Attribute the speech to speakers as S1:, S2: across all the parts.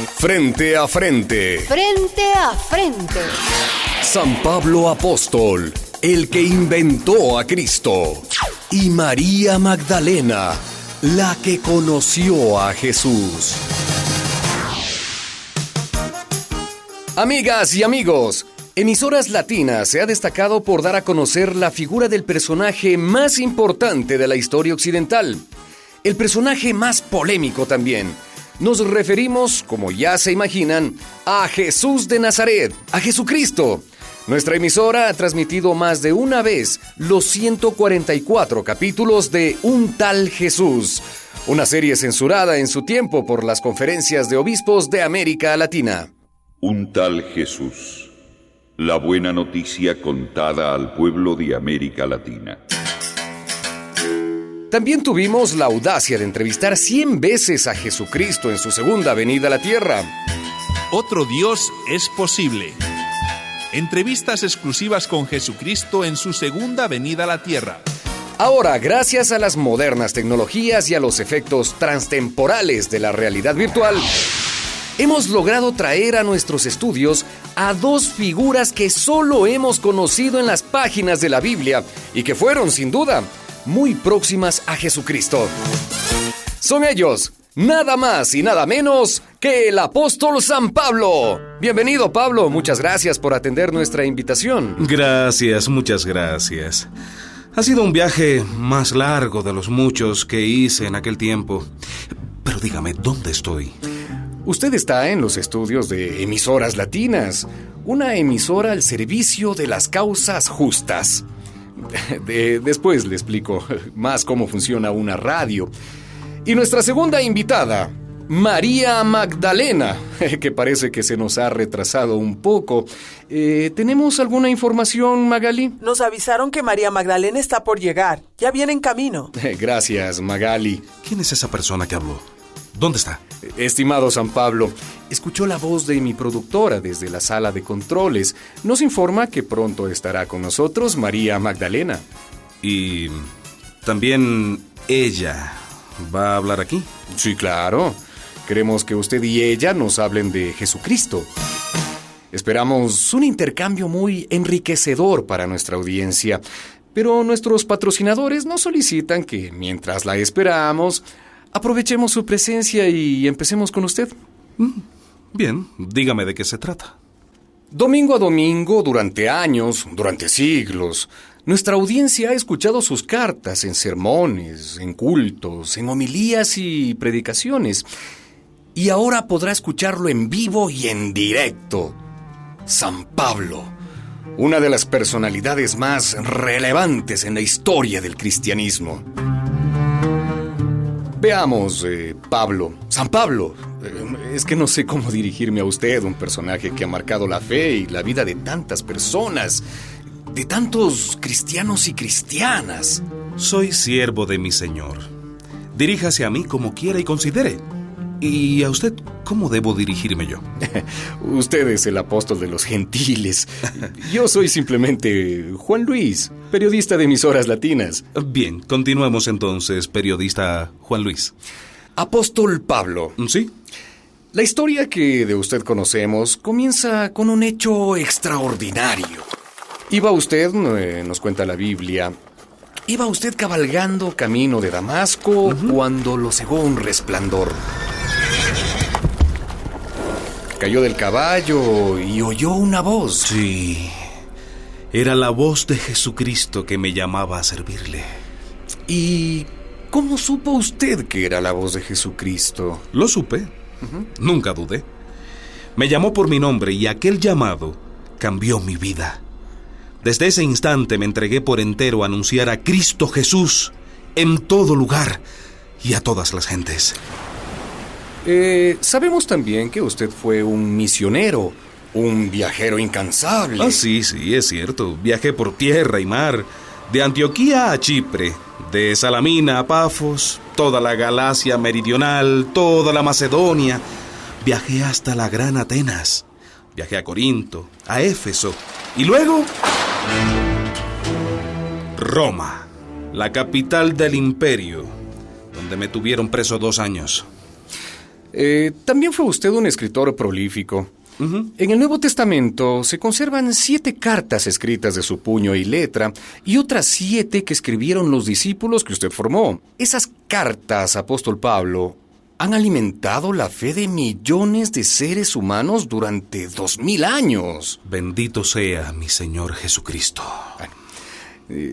S1: Frente a frente.
S2: Frente a frente.
S1: San Pablo Apóstol, el que inventó a Cristo. Y María Magdalena, la que conoció a Jesús. Amigas y amigos, Emisoras Latinas se ha destacado por dar a conocer la figura del personaje más importante de la historia occidental. El personaje más polémico también. Nos referimos, como ya se imaginan, a Jesús de Nazaret, a Jesucristo. Nuestra emisora ha transmitido más de una vez los 144 capítulos de Un Tal Jesús, una serie censurada en su tiempo por las conferencias de obispos de América Latina.
S3: Un Tal Jesús, la buena noticia contada al pueblo de América Latina.
S1: También tuvimos la audacia de entrevistar 100 veces a Jesucristo en su segunda venida a la tierra.
S4: Otro Dios es posible. Entrevistas exclusivas con Jesucristo en su segunda venida a la tierra.
S1: Ahora, gracias a las modernas tecnologías y a los efectos transtemporales de la realidad virtual, hemos logrado traer a nuestros estudios a dos figuras que solo hemos conocido en las páginas de la Biblia y que fueron, sin duda, muy próximas a Jesucristo. Son ellos, nada más y nada menos que el apóstol San Pablo. Bienvenido, Pablo. Muchas gracias por atender nuestra invitación.
S5: Gracias, muchas gracias. Ha sido un viaje más largo de los muchos que hice en aquel tiempo. Pero dígame, ¿dónde estoy?
S1: Usted está en los estudios de Emisoras Latinas, una emisora al servicio de las causas justas. Después le explico más cómo funciona una radio. Y nuestra segunda invitada, María Magdalena, que parece que se nos ha retrasado un poco. ¿Tenemos alguna información, Magali?
S6: Nos avisaron que María Magdalena está por llegar. Ya viene en camino.
S1: Gracias, Magali.
S5: ¿Quién es esa persona que habló? ¿Dónde está?
S1: Estimado San Pablo, escuchó la voz de mi productora desde la sala de controles. Nos informa que pronto estará con nosotros María Magdalena.
S5: ¿Y también ella va a hablar aquí?
S1: Sí, claro. Queremos que usted y ella nos hablen de Jesucristo. Esperamos un intercambio muy enriquecedor para nuestra audiencia, pero nuestros patrocinadores nos solicitan que, mientras la esperamos, aprovechemos su presencia y empecemos con usted.
S5: Bien, dígame de qué se trata.
S1: Domingo a domingo, durante años, durante siglos, nuestra audiencia ha escuchado sus cartas en sermones, en cultos, en homilías y predicaciones. Y ahora podrá escucharlo en vivo y en directo. San Pablo, una de las personalidades más relevantes en la historia del cristianismo. Veamos, Pablo. San Pablo. Es que no sé cómo dirigirme a usted, un personaje que ha marcado la fe y la vida de tantas personas, de tantos cristianos y cristianas.
S5: Soy siervo de mi Señor. Diríjase a mí como quiera y considere. ¿Y a usted cómo debo dirigirme yo?
S1: Usted es el apóstol de los gentiles. Yo soy simplemente Juan Luis, periodista de Emisoras Latinas.
S5: Bien, continuemos entonces, periodista Juan Luis.
S1: Apóstol Pablo.
S5: ¿Sí?
S1: La historia que de usted conocemos comienza con un hecho extraordinario. Iba usted, nos cuenta la Biblia, iba usted cabalgando camino de Damasco cuando lo cegó un resplandor. Cayó del caballo y oyó una voz.
S5: Sí, era la voz de Jesucristo que me llamaba a servirle.
S1: ¿Y cómo supo usted que era la voz de Jesucristo?
S5: Lo supe, nunca dudé. Me llamó por mi nombre y aquel llamado cambió mi vida. Desde ese instante me entregué por entero a anunciar a Cristo Jesús en todo lugar y a todas las gentes.
S1: Sabemos también que usted fue un misionero, un viajero incansable.
S5: Ah, sí, es cierto. Viajé por tierra y mar, de Antioquía a Chipre, de Salamina a Pafos, toda la Galacia meridional, toda la Macedonia. Viajé hasta la gran Atenas. Viajé a Corinto, a Éfeso y luego Roma, la capital del imperio, donde me tuvieron preso 2 años.
S1: También fue usted un escritor prolífico. En el Nuevo Testamento se conservan 7 cartas escritas de su puño y letra y otras 7 que escribieron los discípulos que usted formó. Esas cartas, apóstol Pablo, han alimentado la fe de millones de seres humanos durante 2000 años.
S5: Bendito sea mi Señor Jesucristo.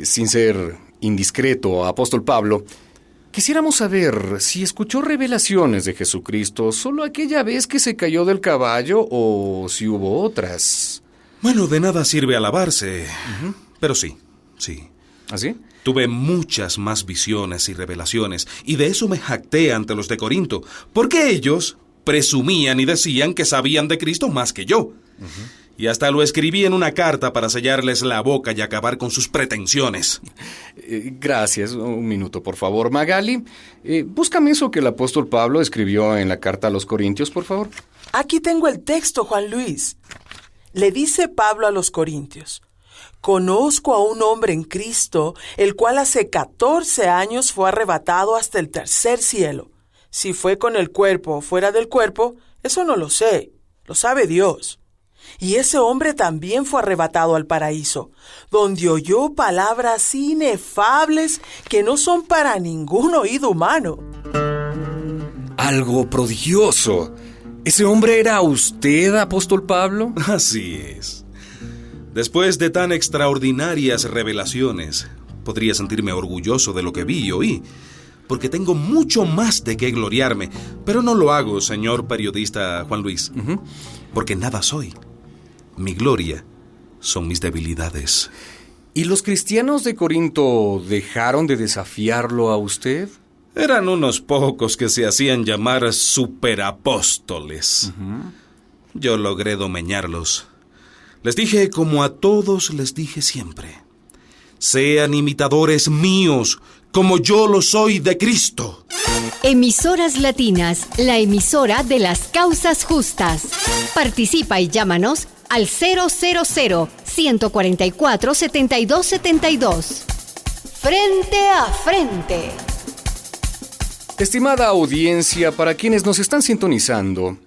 S1: Sin ser indiscreto, apóstol Pablo, quisiéramos saber si escuchó revelaciones de Jesucristo solo aquella vez que se cayó del caballo o si hubo otras.
S5: Bueno, de nada sirve alabarse, pero sí.
S1: ¿Así?
S5: Tuve muchas más visiones y revelaciones, y de eso me jacté ante los de Corinto, porque ellos presumían y decían que sabían de Cristo más que yo. Y hasta lo escribí en una carta para sellarles la boca y acabar con sus pretensiones.
S1: Gracias. Un minuto, por favor. Magali, búscame eso que el apóstol Pablo escribió en la carta a los Corintios, por favor.
S6: Aquí tengo el texto, Juan Luis. Le dice Pablo a los Corintios: conozco a un hombre en Cristo, el cual hace 14 años fue arrebatado hasta el tercer cielo. Si fue con el cuerpo o fuera del cuerpo, eso no lo sé. Lo sabe Dios. Y ese hombre también fue arrebatado al paraíso, donde oyó palabras inefables que no son para ningún oído humano.
S1: Algo prodigioso. ¿Ese hombre era usted, apóstol Pablo?
S5: Así es. Después de tan extraordinarias revelaciones, podría sentirme orgulloso de lo que vi y oí, porque tengo mucho más de qué gloriarme, pero no lo hago, señor periodista Juan Luis, porque nada soy. Mi gloria son mis debilidades.
S1: ¿Y los cristianos de Corinto dejaron de desafiarlo a usted?
S5: Eran unos pocos que se hacían llamar superapóstoles. Yo logré domeñarlos. Les dije como a todos les dije siempre: sean imitadores míos, como yo lo soy de Cristo.
S2: Emisoras Latinas, la emisora de las causas justas. Participa y llámanos al 000-144-7272. Frente a frente.
S1: Estimada audiencia, para quienes nos están sintonizando,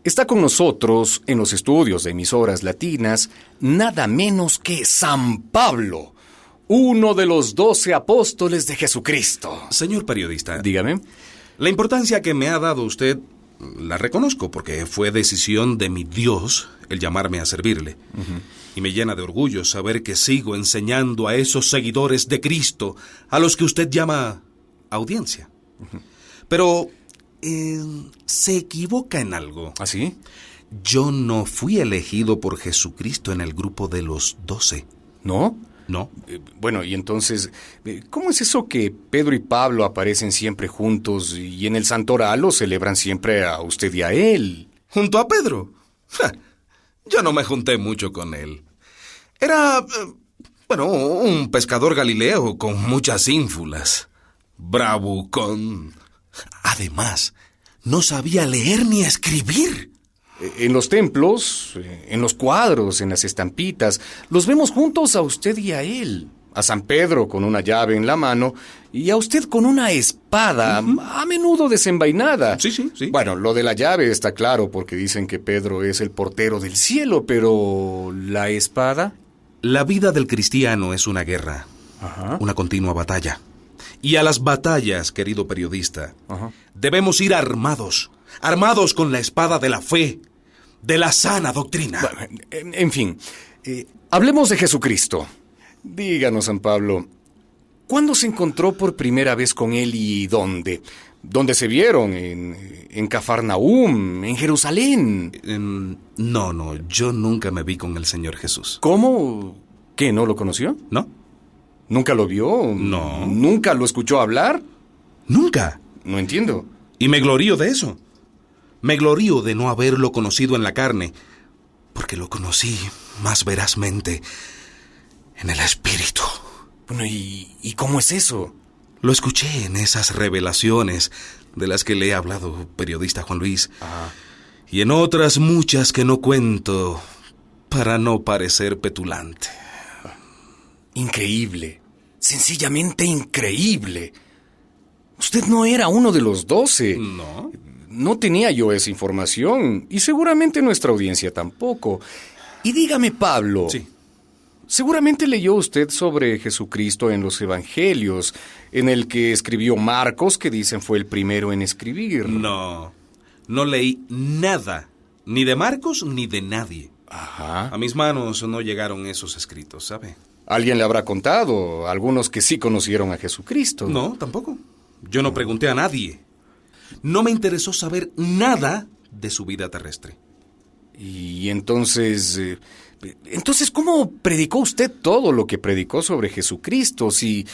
S1: está con nosotros en los estudios de Emisoras Latinas nada menos que San Pablo, uno de los 12 apóstoles de Jesucristo.
S5: Señor periodista,
S1: Dígame.
S5: la importancia que me ha dado usted la reconozco, porque fue decisión de mi Dios el llamarme a servirle. Y me llena de orgullo saber que sigo enseñando a esos seguidores de Cristo, a los que usted llama audiencia. Pero se equivoca en algo.
S1: ¿Ah, sí?
S5: Yo no fui elegido por Jesucristo en el grupo de los 12.
S1: ¿No?
S5: No.
S1: Bueno, y entonces, ¿cómo es eso que Pedro y Pablo aparecen siempre juntos y en el santoral lo celebran siempre a usted y a él?
S5: ¿Junto a Pedro? Yo no me junté mucho con él. Era, un pescador galileo con muchas ínfulas. Bravucón. Además, no sabía leer ni escribir.
S1: En los templos, en los cuadros, en las estampitas, los vemos juntos a usted y a él. A San Pedro con una llave en la mano y a usted con una espada, a menudo desenvainada.
S5: Sí.
S1: Bueno, lo de la llave está claro porque dicen que Pedro es el portero del cielo, pero ¿la espada?
S5: La vida del cristiano es una guerra, una continua batalla. Y a las batallas, querido periodista, debemos ir armados con la espada de la fe, de la sana doctrina.
S1: Bueno, en fin, hablemos de Jesucristo. Díganos, San Pablo, ¿cuándo se encontró por primera vez con él y dónde? ¿Dónde se vieron? ¿En Cafarnaúm? ¿En Jerusalén?
S5: No, yo nunca me vi con el Señor Jesús.
S1: ¿Cómo? ¿Qué, no lo conoció?
S5: ¿No?
S1: ¿Nunca lo vio?
S5: No.
S1: ¿Nunca lo escuchó hablar?
S5: Nunca.
S1: No entiendo.
S5: Y me glorío de eso. Me glorío de no haberlo conocido en la carne, porque lo conocí más verazmente en el Espíritu.
S1: Bueno, ¿y cómo es eso?
S5: Lo escuché en esas revelaciones de las que le he hablado, periodista Juan Luis. Y en otras muchas que no cuento para no parecer petulante.
S1: Increíble. Sencillamente increíble. Usted no era uno de los 12.
S5: ¿No?
S1: no tenía yo esa información y seguramente nuestra audiencia tampoco. Y dígame, Pablo.
S5: Sí.
S1: Seguramente leyó usted sobre Jesucristo en los Evangelios, en el que escribió Marcos, que dicen fue el primero en escribir.
S5: No leí nada, ni de Marcos ni de nadie.
S1: Ajá.
S5: A mis manos no llegaron esos escritos, ¿sabe?
S1: Alguien le habrá contado, algunos que sí conocieron a Jesucristo.
S5: No, tampoco. Yo no pregunté a nadie. No me interesó saber nada de su vida terrestre.
S1: Y entonces... ¿cómo predicó usted todo lo que predicó sobre Jesucristo si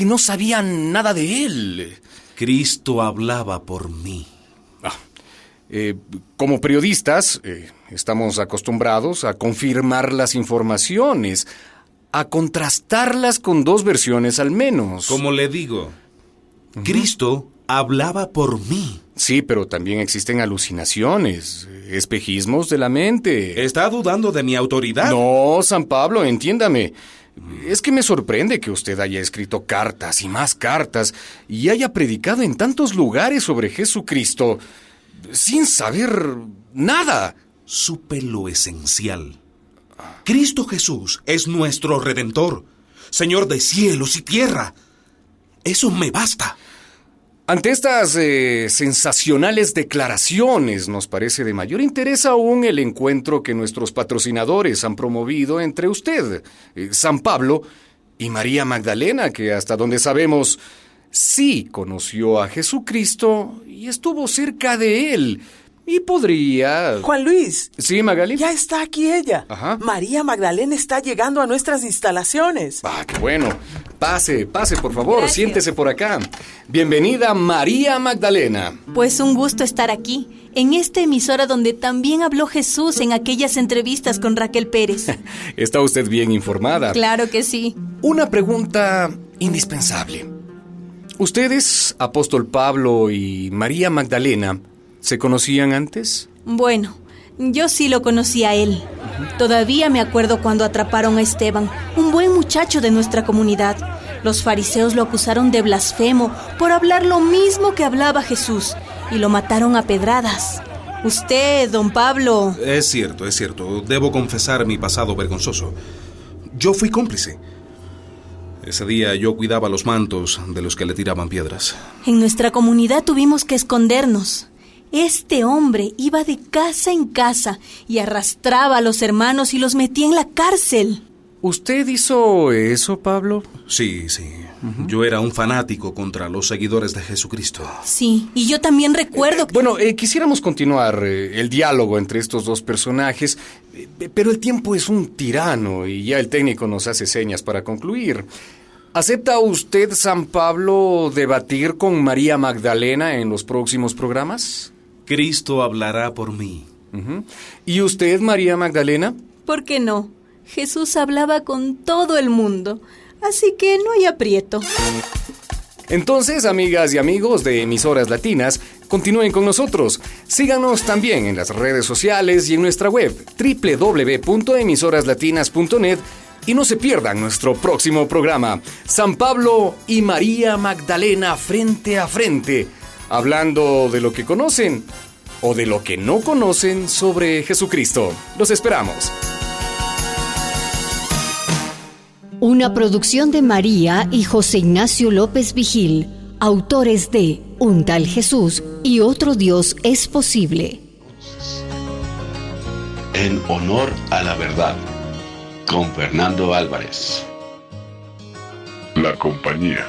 S1: no sabían nada de él?
S5: Cristo hablaba por mí.
S1: Como periodistas, estamos acostumbrados a confirmar las informaciones, a contrastarlas con dos versiones al menos.
S5: Como le digo, Cristo hablaba por mí.
S1: Sí, pero también existen alucinaciones, espejismos de la mente.
S5: ¿Está dudando de mi autoridad?
S1: No, San Pablo, entiéndame. Es que me sorprende que usted haya escrito cartas y más cartas y haya predicado en tantos lugares sobre Jesucristo sin saber nada.
S5: Supe lo esencial. Cristo Jesús es nuestro Redentor, Señor de cielos y tierra. Eso me basta.
S1: Ante estas sensacionales declaraciones, nos parece de mayor interés aún el encuentro que nuestros patrocinadores han promovido entre usted, San Pablo, y María Magdalena, que hasta donde sabemos, sí conoció a Jesucristo y estuvo cerca de él. Y podría...
S6: Juan Luis.
S1: Sí, Magali.
S6: Ya está aquí ella.
S1: Ajá.
S6: María Magdalena está llegando a nuestras instalaciones.
S1: Qué bueno. Pase, por favor.
S7: Gracias.
S1: Siéntese por acá. Bienvenida, María Magdalena.
S7: Pues un gusto estar aquí, en esta emisora donde también habló Jesús en aquellas entrevistas con Raquel Pérez.
S1: Está usted bien informada.
S7: Claro que sí.
S1: Una pregunta indispensable. ¿Ustedes, apóstol Pablo y María Magdalena, se conocían antes?
S7: Bueno, yo sí lo conocí a él. Todavía me acuerdo cuando atraparon a Esteban, un buen muchacho de nuestra comunidad. Los fariseos lo acusaron de blasfemo por hablar lo mismo que hablaba Jesús y lo mataron a pedradas. Usted, don Pablo...
S5: Es cierto. Debo confesar mi pasado vergonzoso. Yo fui cómplice. Ese día yo cuidaba los mantos de los que le tiraban piedras.
S7: En nuestra comunidad tuvimos que escondernos. Este hombre iba de casa en casa y arrastraba a los hermanos y los metía en la cárcel.
S1: ¿Usted hizo eso, Pablo?
S5: Sí. Yo era un fanático contra los seguidores de Jesucristo.
S7: Sí, y yo también recuerdo que...
S1: Bueno, quisiéramos continuar el diálogo entre estos dos personajes, pero el tiempo es un tirano y ya el técnico nos hace señas para concluir. ¿Acepta usted, San Pablo, debatir con María Magdalena en los próximos programas?
S5: Cristo hablará por mí.
S1: ¿Y usted, María Magdalena?
S7: ¿Por qué no? Jesús hablaba con todo el mundo, así que no hay aprieto.
S1: Entonces, amigas y amigos de Emisoras Latinas, continúen con nosotros. Síganos también en las redes sociales y en nuestra web www.emisoraslatinas.net y no se pierdan nuestro próximo programa, San Pablo y María Magdalena frente a frente, hablando de lo que conocen o de lo que no conocen sobre Jesucristo. Los esperamos.
S2: Una producción de María y José Ignacio López Vigil, autores de Un tal Jesús y otro Dios es posible.
S8: En honor a la verdad, con Fernando Álvarez.
S3: La compañía